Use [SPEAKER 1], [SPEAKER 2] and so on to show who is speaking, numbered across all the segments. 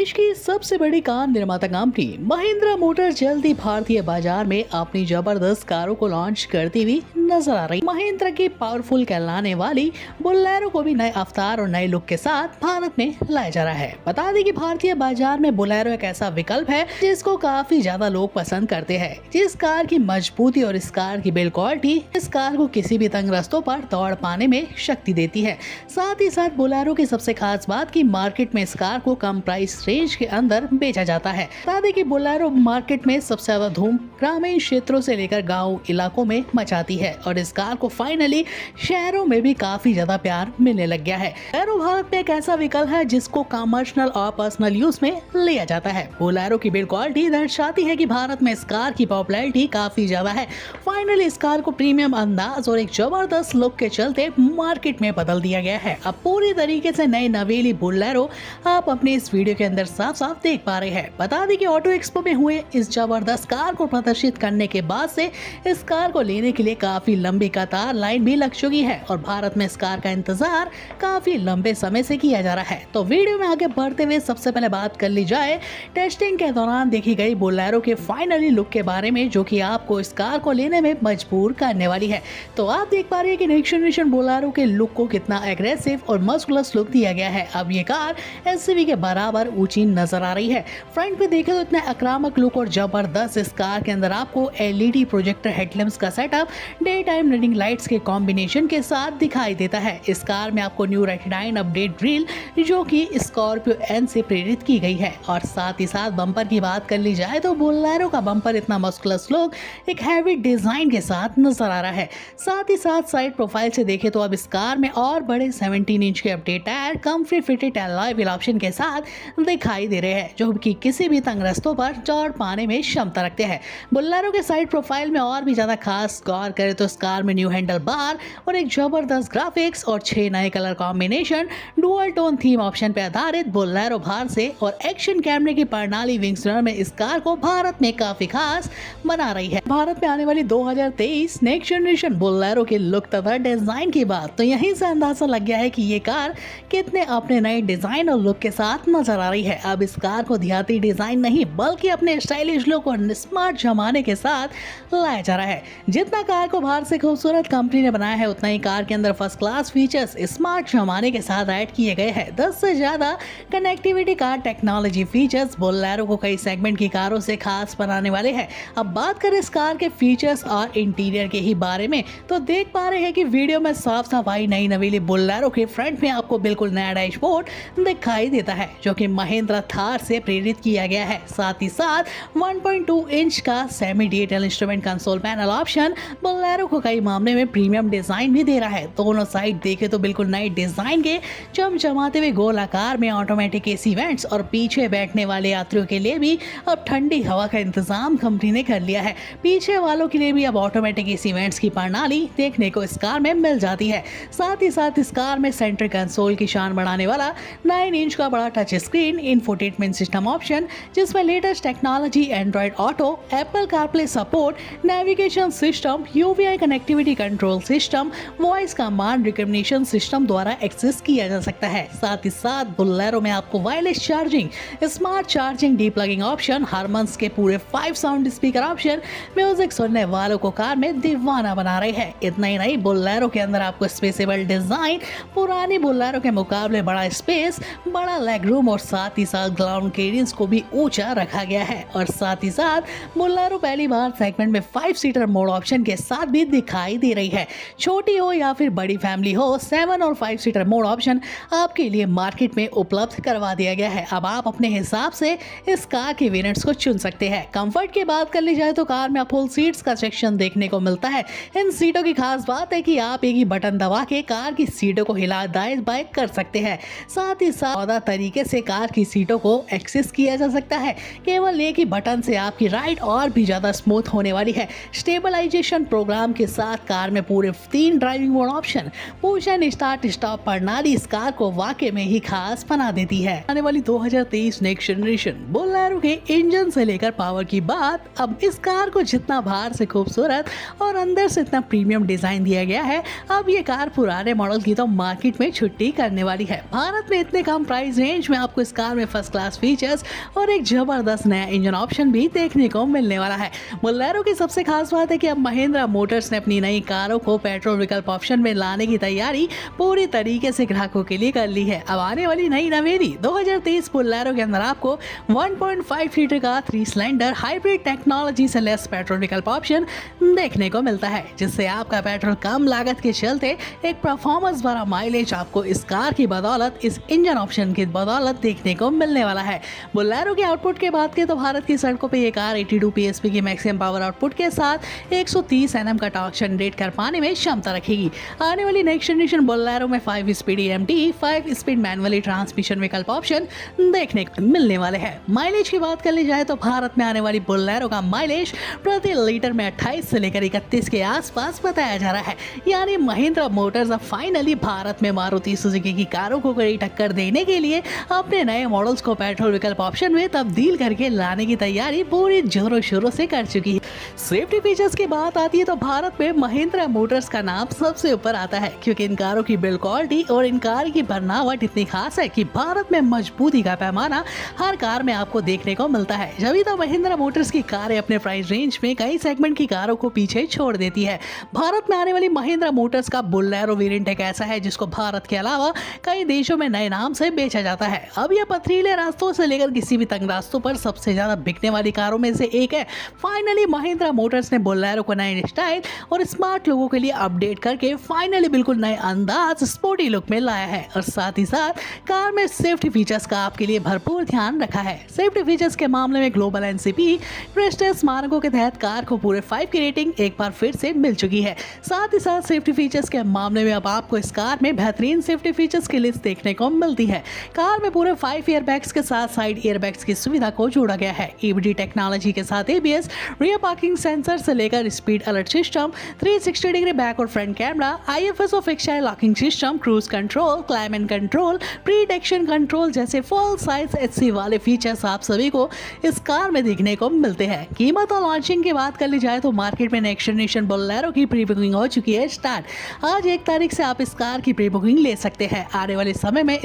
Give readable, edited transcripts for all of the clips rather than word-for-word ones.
[SPEAKER 1] देश की सबसे बड़ी कार निर्माता कंपनी महिंद्रा मोटर जल्दी भारतीय बाजार में अपनी जबरदस्त कारों को लॉन्च करती हुई नजर आ रही। महिंद्रा की पावरफुल कहलाने वाली बोलेरो को भी नए अवतार और नए लुक के साथ भारत में लाया जा रहा है। बता दें कि भारतीय बाजार में बोलेरो एक ऐसा विकल्प है जिसको काफी ज्यादा लोग पसंद करते हैं। जिस कार की मजबूती और इस कार की बिल्ड क्वालिटी इस कार को किसी भी तंग रास्तों पर दौड़ पाने में शक्ति देती है। साथ ही साथ बोलेरो की सबसे खास बात की मार्केट में इस कार को कम प्राइस रेंज के अंदर बेचा जाता है। बता दें कि बोलेरो मार्केट में सबसे ज्यादा धूम ग्रामीण क्षेत्रों से लेकर गांव इलाकों में मचाती है और इस कार को फाइनली शहरों में भी काफी ज्यादा प्यार मिलने लग गया है। बोलेरो भारत में एक ऐसा विकल्प है जिसको कमर्शियल और पर्सनल यूज में लिया जाता है। बोलेरो की बिल्ड क्वालिटी दर्शाती है कि भारत में इस कार की पॉपुलैरिटी काफी ज्यादा है। फाइनली इस कार को प्रीमियम अंदाज और एक जबरदस्त लुक के चलते मार्केट में बदल दिया गया है। अब पूरी तरीके से नई नवेली बोलेरो आप अपने इस वीडियो के अंदर साफ साफ देख पा रहे हैं। बता दें कि ऑटो एक्सपो में हुए इस जबरदस्त कार को प्रदर्शित करने के बाद से इस कार को लेने के लिए काफी लंबी कतार लाइन भी लग चुकी है और भारत में इस कार का इंतजार काफी लंबे समय से किया जा रहा है। तो वीडियो में आगे बढ़ते हुए सबसे पहले बात कर ली जाए टेस्टिंग के दौरान देखी गई बोलेरो के फाइनली लुक के बारे में, जो कि आपको इस कार को लेने में मजबूर करने वाली है। तो आप देख पा रहे हैं कि नेक्स्ट जनरेशन बोलेरो के लुक को कितना एग्रेसिव और मस्कुलस लुक दिया गया है। अब ये कार एसयूवी के बराबर ऊंची नजर आ रही है। फ्रंट पे देखें तो इतना आक्रामक लुक और जबरदस्त इस कार के अंदर आपको एलईडी प्रोजेक्टर हेडलैम्प्स का setup day time reading lights के कॉम्बिनेशन के साथ दिखाई देता है। इस कार में आपको न्यू रेटिनाइन अपडेट ग्रिल जो कि स्कॉर्पियो एन से प्रेरित की गई है। और साथ ही साथ बम्पर की बात कर ली जाए तो बोलेरो का बम्पर इतना मस्कुलस लुक एक हैवी डिजाइन के साथ नजर आ रहा है। साथ ही साथ साइड प्रोफाइल से देखें तो अब इस कार में और बड़े 17 इंच के update tyre comfort fitted alloy wheel option के साथ दिखाई दे रहे हैं, जो कि किसी भी तंग रास्तों पर दौड़ पाने में क्षमता रखते हैं। बोलेरो के साइड प्रोफाइल में और भी ज्यादा खास गौर करें तो इस कार में न्यू हैंडल बार और एक जबरदस्त ग्राफिक्स और 6 नए colour combination dual tone theme option पे आधारित बोलेरो बाहर से और एक्शन कैमरे की प्रणाली विंग्सनर में इस कार को भारत में काफी खास बना रही है। भारत में आने वाली 2023 नेक्स्ट जनरेशन बोलेरो के लुक तथा डिजाइन की बात तो यहीं से अंदाजा लग गया है कि ये कार कितने अपने नए डिजाइन और लुक के साथ नजर आ रही है। अब इस कार को देहाती डिजाइन नहीं बल्कि अपने स्टाइलिश लुक और स्मार्ट जमाने के साथ लाया जा रहा है। जितना कार को बाहर से खूबसूरत कंपनी ने बनाया है उतना ही कार के अंदर फर्स्ट क्लास फीचर्स स्मार्ट जमाने के साथ ऐड किए गए हैं। 10 से ज्यादा connectivity car technology features Bolero को कई सेगमेंट की कारों से खास बनाने वाले हैं। अब बात करें इस कार के फीचर्स और इंटीरियर के ही बारे में तो देख पा रहे हैं कि वीडियो में साफ साफ आई नई नवेली बोलेरो के फ्रंट में आपको बिल्कुल नया डैशबोर्ड दिखाई देता है जो कि महिंद्रा थार से प्रेरित किया गया है। साथ ही साथ 1.2 इंच का semi digital instrument console panel option Bolero को कई मामले में प्रीमियम डिजाइन भी दे रहा है। दोनों साइड देखे तो बिल्कुल नए डिजाइन के चमचमाते हुए गोल आकार में ऑटोमेटिक एसी वेंट्स और पीछे बैठने वाले यात्रियों के लिए भी अब ठंडी हवा का इंतजाम कंपनी ने कर लिया है। पीछे वालों के लिए भी अब ऑटोमेटिक एसी वेंट्स की प्रणाली देखने को इस कार में मिल जाती है। साथ ही साथ इस कार में सेंट्रल कंसोल की शान बढ़ाने वाला 9 इंच का बड़ा touch screen infotainment system option जिसमें latest technology Android Auto, Apple CarPlay support, navigation system, UVI connectivity control system, voice command recognition system द्वारा एक्सेस किया जा सकता है। साथ ही साथ बोलेरो में आपको wireless charging, smart charging, deplugging option, Harman's के पूरे 5 साउंड स्पीकर ऑप्शन म्यूजिक सुनने वालों को कार में दीवाना बना रहे हैं। इतना ही नहीं बोलेरो के अंदर आपको स्पेसेबल डिजाइन, पुरानी बोलेरो के मुकाबले बड़ा स्पेस, बड़ा लेग रूम और साथ ही साथ ग्राउंड क्लियरेंस को भी ऊंचा रखा गया है। और साथ ही साथ बोलेरो पहली बार सेगमेंट में 5 सीटर मोड ऑप्शन के साथ भी दिखाई दे रही है। छोटी हो या फिर बड़ी फैमिली हो 7 और 5 सीटर मोड ऑप्शन आपके लिए मार्केट में उपलब्ध करवा दिया गया है। अब आप अपने हिसाब से इस कार के वेरिएंट्स को चुन सकते हैं। कंफर्ट की बात कर ली जाए तो कार में फुल सीट्स का सेक्शन देखने को मिलता है। इन सीटों की खास बात है कि आप एक ही बटन दबा के कार की सीटों को हिला दाएं बाएं कर सकते हैं। साथ ही साथ तरीके से कार की सीटों को एक्सेस किया जा सकता है। केवल एक ही बटन से आपकी राइड और भी ज्यादा स्मूथ होने वाली है। स्टेबलाइजेशन प्रोग्राम के साथ कार में पूरे 3 driving mode option, push and start stop प्रणाली इस कार को वाकई में ही खास बना देती है। आने वाली 2023 नेक्स्ट जनरेशन बोलेरो के इंजन से लेकर पावर की बात, अब इस कार को जितना बाहर से खूबसूरत और अंदर से इतना प्रीमियम डिजाइन दिया गया है, अब ये कार पुराने मॉडल की तो मार्केट में छुट्टी करने वाली है। भारत में इतने कम प्राइस रेंज में आपको इस कार कार में फर्स्ट क्लास फीचर्स और एक जबरदस्त नया इंजन ऑप्शन भी देखने को मिलने वाला है। बोलेरो की सबसे खास बात है कि अब महिंद्रा मोटर्स ने अपनी नई कारों को पेट्रोल विकल्प ऑप्शन में लाने की तैयारी पूरी तरीके से ग्राहकों के लिए कर ली है। अब आने वाली नई नवेली 2023 बोलेरो के अंदर आपको 1.5 लीटर का 3 सिलेंडर हाइब्रिड टेक्नोलॉजी से लेस पेट्रोल विकल्प ऑप्शन देखने को मिलता है, जिससे आपका पेट्रोल कम लागत के चलते एक परफॉर्मेंस भरा माइलेज आपको इस कार की बदौलत, इस इंजन ऑप्शन की बदौलत देखने को मिलने वाला है। बोलेरो के आउटपुट की बात करें तो भारत की सड़कों पे ये कार 82 पीएसपी की मैक्सिमम पावर आउटपुट के साथ 130 एनएम का टॉर्क जनरेट कर पाने में क्षमता रखेगी। आने वाली नेक्स्ट जनरेशन बोलेरो में 5 speed EMT, 5 speed manually transmission विकल्प ऑप्शन देखने को मिलने वाले हैं। माइलेज की बात कर ली जाए तो भारत में आने वाली बोलेरो का माइलेज प्रति लीटर में 28 से लेकर 31 के आसपास बताया जा रहा है। यानी महिंद्रा मोटर्स अब फाइनली भारत में मारुति सुजुकी की कारों को कड़ी टक्कर देने के लिए अपने नए मॉडल्स को पेट्रोल विकल्प ऑप्शन में तब्दील करके लाने की तैयारी पूरी जोरों शोरों से कर चुकी है। सेफ्टी फीचर्स की बात आती है तो भारत में महिंद्रा मोटर्स का नाम सबसे ऊपर आता है, क्योंकि इन कारों की बिल्ड क्वालिटी और इन कार की बनावट इतनी खास है कि भारत में मजबूती का पैमाना हर कार में आपको देखने को मिलता है। जब तो महिंद्रा मोटर्स की कारें अपने प्राइस रेंज में कई सेगमेंट की कारों को पीछे छोड़ देती है। भारत में आने वाली महिंद्रा मोटर्स का बोलेरो वेरिएंट एक ऐसा है जिसको भारत के अलावा कई देशों में नए नाम से बेचा जाता है। अब यह पथरीले रास्तों से लेकर किसी भी तंग रास्तों पर सबसे ज्यादा बिकने वाली कारों में से एक है। फाइनली महिंद्रा मोटर्स ने बोलेरो को नए स्टाइल और स्मार्ट लोगों के लिए अपडेट करके फाइनली बिल्कुल नए अंदाज स्पोर्टी लुक में लाया है और साथ ही साथ कार में सेफ्टी फीचर्स का आपके लिए भरपूर ध्यान रखा है। सेफ्टी फीचर्स के मामले में ग्लोबल NCP प्रेस्टीज मानकों के तहत कार को पूरे 5 की रेटिंग एक बार फिर से मिल चुकी है। साथ ही साथ सेफ्टी फीचर्स के मामले में अब आपको इस कार में बेहतरीन सेफ्टी फीचर्स की लिस्ट देखने को मिलती है। कार में पूरे 5 एयरबैग्स के साथ साइड एयरबैग्स की सुविधा को जोड़ा गया है। EBD टेक्नोलॉजी के साथ ABS, रियर पार्किंग सेंसर से लेकर speed alert system, 360 degree back और फ्रंट कैमरा, IFS और fixer locking system, cruise control, climate control, pre detection control जैसे फुल साइज HC वाले फीचर्स आप सभी को इस कार में देखने को मिलते हैं। कीमत और लॉन्चिंग की बात कर ली जाए तो मार्केट में नेक्स्ट जनरेशन बोलेरो की प्री बुकिंग हो चुकी है स्टार्ट। आज 1 तारीख से आप इस कार की प्री बुकिंग ले सकते हैं। आने वाले समय में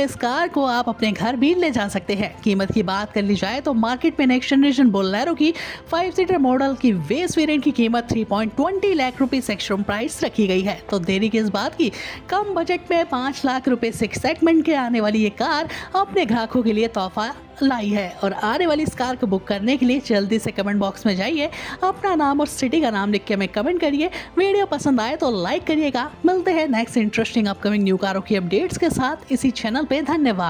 [SPEAKER 1] इस कार को आप अपने घर भी ले जा सकते हैं। कीमत की बात कर ली जाए तो मार्केट में नेक्स्ट जनरेशन बोलेरो की 5 सीटर मॉडल की बेस वेरिएंट की कीमत 3.20 लाख रुपए सेक्शन प्राइस रखी गई है। तो देरी किस बात की, कम बजट में 5 लाख रुपए सेगमेंट के आने वाली ये कार अपने ग्राहकों के लिए तोहफा लाई है। और आने वाली इस कार को बुक करने के लिए जल्दी से कमेंट बॉक्स में जाइए, अपना नाम और सिटी का नाम लिख के हमें कमेंट करिए। वीडियो पसंद आए तो लाइक करिएगा। मिलते हैं नेक्स्ट इंटरेस्टिंग अपकमिंग न्यू कारों की अपडेट्स के साथ इसी चैनल पे। धन्यवाद।